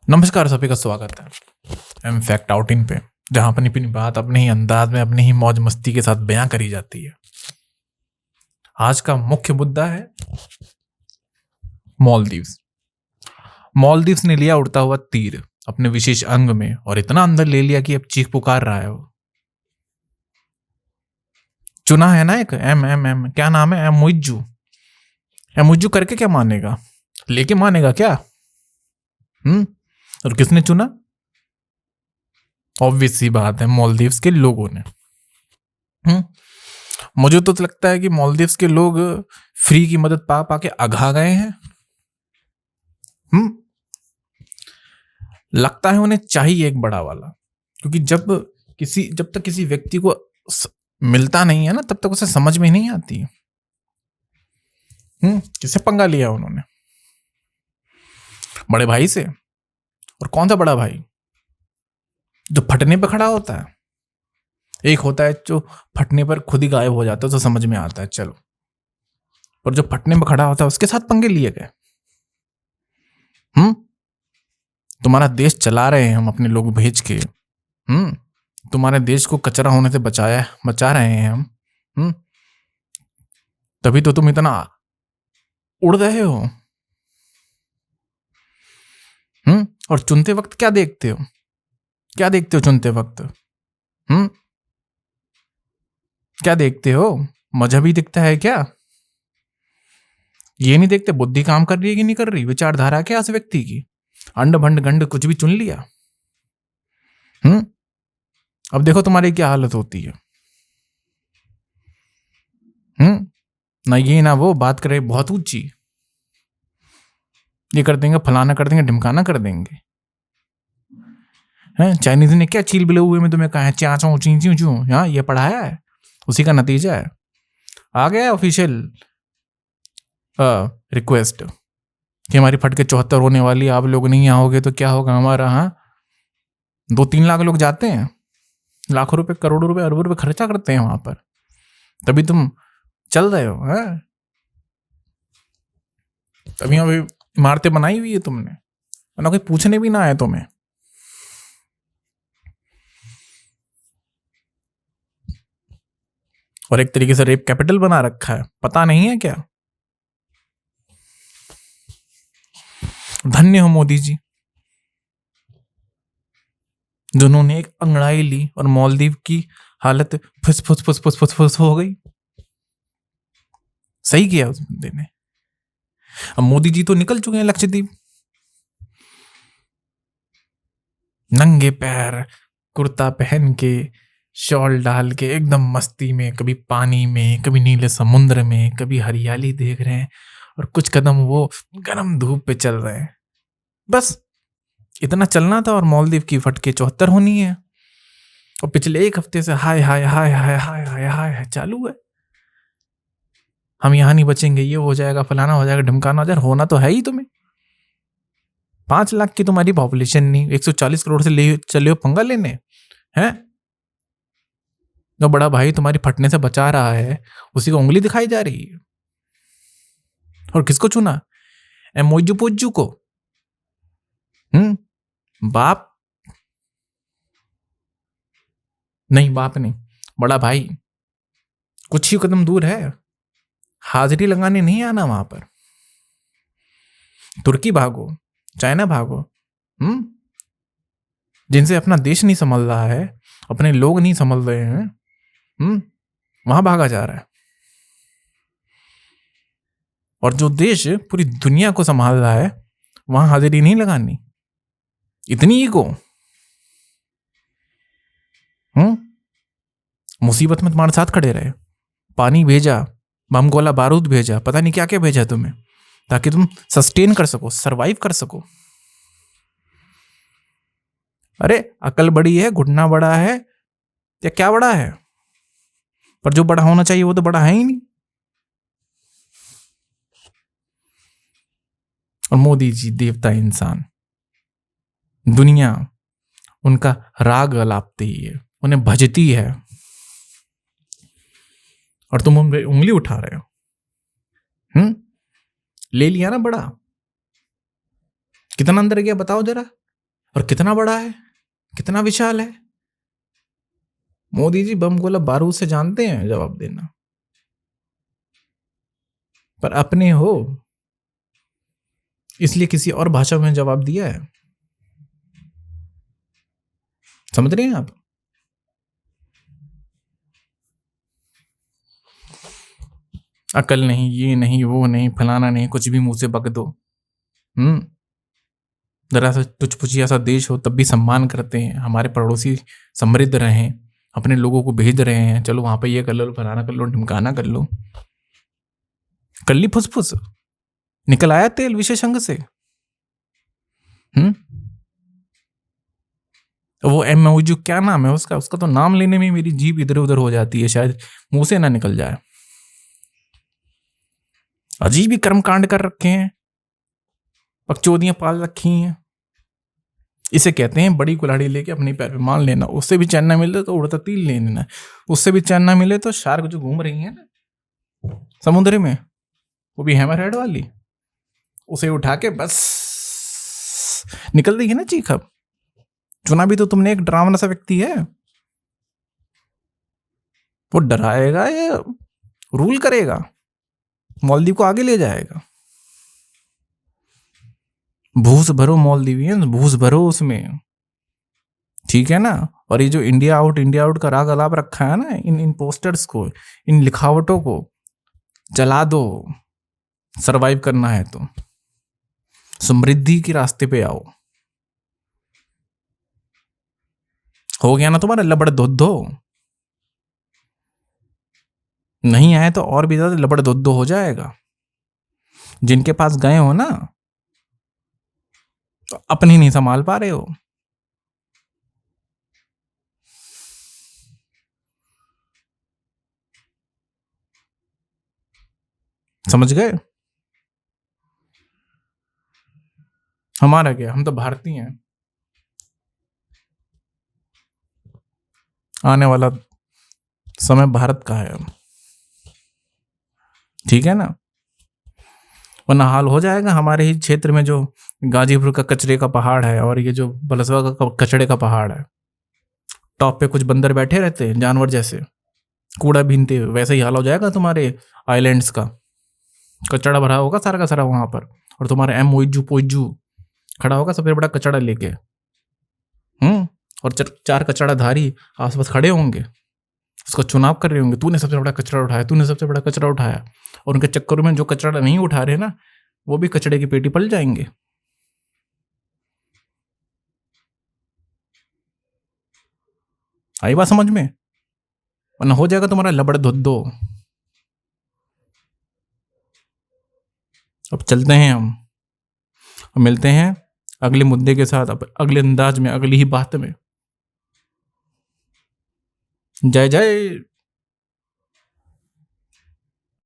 नमस्कार, सभी का स्वागत है एम फैक्ट आउटिंग पे, जहां अपनी अपनी बात अपने ही अंदाज में अपनी ही मौज मस्ती के साथ बयां करी जाती है। आज का मुख्य मुद्दा है मालदीव्स। मालदीव्स ने लिया उड़ता हुआ तीर अपने विशेष अंग में और इतना अंदर ले लिया कि अब चीख पुकार रहा है वो। चुना है ना एक एम एम एम, क्या नाम है, एमुइज्जू। एमुइज्जू करके क्या मानेगा, लेके मानेगा क्या? और किसने चुना? ऑब्वियस सी बात है, मालदीव्स के लोगों ने। मुझे तो लगता है कि मालदीव्स के लोग फ्री की मदद पा पा के अघा गए हैं। लगता है उन्हें चाहिए एक बड़ा वाला, क्योंकि जब तक किसी व्यक्ति को मिलता नहीं है ना, तब तक उसे समझ में नहीं आती। किससे पंगा लिया उन्होंने? बड़े भाई से। और कौन सा बड़ा भाई? जो फटने पर खड़ा होता है। एक होता है जो फटने पर खुद ही गायब हो जाता है, तो समझ में आता है चलो। पर जो फटने में खड़ा होता है उसके साथ पंगे लिए गए। तुम्हारा देश चला रहे हैं हम अपने लोग भेज के। तुम्हारे देश को कचरा होने से बचा रहे हैं हम। तभी तो तुम इतना उड़ रहे हो। और चुनते वक्त क्या देखते हो? चुनते वक्त क्या देखते हो? मजहबी दिखता है क्या? ये नहीं देखते बुद्धि काम कर रही है कि नहीं कर रही, विचारधारा क्या उस व्यक्ति की। अंड भंड गंड कुछ भी चुन लिया। अब देखो तुम्हारी क्या हालत होती है। ना ये ना वो बात करे बहुत ऊंची, ये कर देंगे, फलाना कर देंगे, ढिमकाना कर देंगे। चाइनीज ने क्या चील बिले हुए में तुम्हें कहा है, चाचा ची चू, हाँ ये पढ़ाया है, उसी का नतीजा है। आ गया ऑफिशियल रिक्वेस्ट कि हमारी फटके 74 होने वाली, आप लोग नहीं आओगे तो क्या होगा हमारा। 2-3 लाख लोग जाते हैं, लाखों रुपए, करोड़ों रुपए, अरबों रुपए खर्चा करते हैं वहां पर, तभी तुम चल रहे हो। तभी अभी इमारतें बनाई हुई है तुमने, वरना कोई पूछने भी ना आए तुम्हें। और एक तरीके से रेप कैपिटल बना रखा है, पता नहीं है क्या? धन्य हो मोदी जी, जिन्होंने एक अंगड़ाई ली और मालदीव की हालत फुस फुस फुस फुस फुस फुस हो गई। सही किया उस बंदे ने। अब मोदी जी तो निकल चुके हैं लक्षद्वीप, नंगे पैर, कुर्ता पहन के, शॉल डाल के, एकदम मस्ती में, कभी पानी में, कभी नीले समुद्र में, कभी हरियाली देख रहे हैं, और कुछ कदम वो गर्म धूप पे चल रहे हैं। बस इतना चलना था और मालदीव की फटके 74 होनी है। और पिछले एक हफ्ते से हाय हाय हाय हाय हाय हाय हाय चालू है। हम यहां नहीं बचेंगे, ये हो जाएगा, फलाना हो जाएगा, ढिमकाना हो जाएगा। होना तो है ही तुम्हें। 5 लाख की तुम्हारी पॉपुलेशन नहीं, 140 करोड़ से ले चले हो पंगा लेने हैं। जो बड़ा भाई तुम्हारी फटने से बचा रहा है, उसी को उंगली दिखाई जा रही है। और किसको चुना? एमोइजू पोज्जू को। बाप नहीं, बाप नहीं, बड़ा भाई। कुछ ही कदम दूर है, हाजिरी लगाने नहीं आना वहां पर। तुर्की भागो, चाइना भागो। जिनसे अपना देश नहीं संभल रहा है, अपने लोग नहीं संभल रहे हैं, वहां भागा जा रहा है। और जो देश पूरी दुनिया को संभाल रहा है, वहां हाजिरी नहीं लगानी। इतनी ईगो। मुसीबत में तुम्हारे साथ खड़े रहे, पानी भेजा, बम गोला बारूद भेजा, पता नहीं क्या क्या भेजा तुम्हें, ताकि तुम सस्टेन कर सको, सरवाइव कर सको। अरे अकल बड़ी है, घुटना बड़ा है, या क्या बड़ा है? पर जो बड़ा होना चाहिए वो तो बड़ा है ही नहीं। और मोदी जी देवता इंसान, दुनिया उनका राग अलापती है, उन्हें भजती है, और तुम उन पे उंगली उठा रहे हो। ले लिया ना बड़ा, कितना अंदर गया बताओ जरा। और कितना बड़ा है, कितना विशाल है। मोदी जी बम गोला बारूद से जानते हैं जवाब देना, पर अपने हो इसलिए किसी और भाषा में जवाब दिया है। समझ रहे हैं आप? अकल नहीं, ये नहीं, वो नहीं, फलाना नहीं, कुछ भी मुंह से बक दो। जरा सा तुच्छ पुछिया सा देश हो तब भी सम्मान करते हैं। हमारे पड़ोसी समृद्ध रहें, अपने लोगों को भेज रहे हैं, चलो वहां पे ये कर लो, फलाना कर लो, ढिमकाना कर लो। कर ली फुसफुस, निकल आया तेल विशेषज्ञ से। वो एमओयू क्या नाम है उसका, उसका तो नाम लेने में मेरी जीभ इधर उधर हो जाती है, शायद मुंह से ना निकल जाए। अजीब ही कर्मकांड कर रखे हैं, पगचौदियां पाल रखी हैं। इसे कहते हैं बड़ी कुल्हाड़ी लेके अपने पैर पे मान लेना। उससे भी चैन ना मिले तो उड़ता तीर ले लेना, उससे भी चैन ना मिले तो शार्क जो घूम रही है ना समुद्र में, वो भी हैमर हेड वाली, उसे उठा के बस निकल देगी ना चीख। अब चुना भी तो तुमने एक डरावना सा व्यक्ति है, वो डराएगा या रूल करेगा, मालदीव को आगे ले जाएगा। भूस भरो मालदीवियंस, भूस भरो उसमें, ठीक है ना। और ये जो इंडिया आउट का राग अलाप रखा है ना, इन पोस्टर्स को, इन लिखावटों को जला दो। सरवाइव करना है तो समृद्धि के रास्ते पे आओ। हो गया ना तुम्हारा लबड़ धोधो, नहीं आए तो और भी ज्यादा लबड़ धोधो हो जाएगा। जिनके पास गए हो ना तो अपनी नहीं संभाल पा रहे हो। समझ गए? हमारा क्या, हम तो भारतीय हैं। आने वाला समय भारत का है, ठीक है ना। वरना हाल हो जाएगा हमारे ही क्षेत्र में, जो गाजीपुर का कचरे का पहाड़ है और ये जो बलसवा का कचड़े का पहाड़ है, टॉप पे कुछ बंदर बैठे रहते हैं जानवर जैसे, कूड़ा बीनते हुए। वैसे ही हाल हो जाएगा तुम्हारे आइलैंड्स का, कचड़ा भरा होगा सारा का सारा वहां पर, और तुम्हारा एम ओइजू पोइजू खड़ा होगा सबसे बड़ा कचड़ा लेके। और चार कचड़ाधारी आसपास खड़े होंगे, उसका चुनाव कर रहे होंगे, तूने सबसे बड़ा कचरा उठाया, तूने सबसे बड़ा कचरा उठाया। और उनके चक्करों में जो कचरा नहीं उठा रहे ना, वो भी कचड़े की पेटी पल जाएंगे। आई बात समझ में? वरना हो जाएगा तुम्हारा लबड़ धुद्धो। अब चलते हैं हम, मिलते हैं अगले मुद्दे के साथ, अब अगले अंदाज में, अगली ही बात में। जय जय।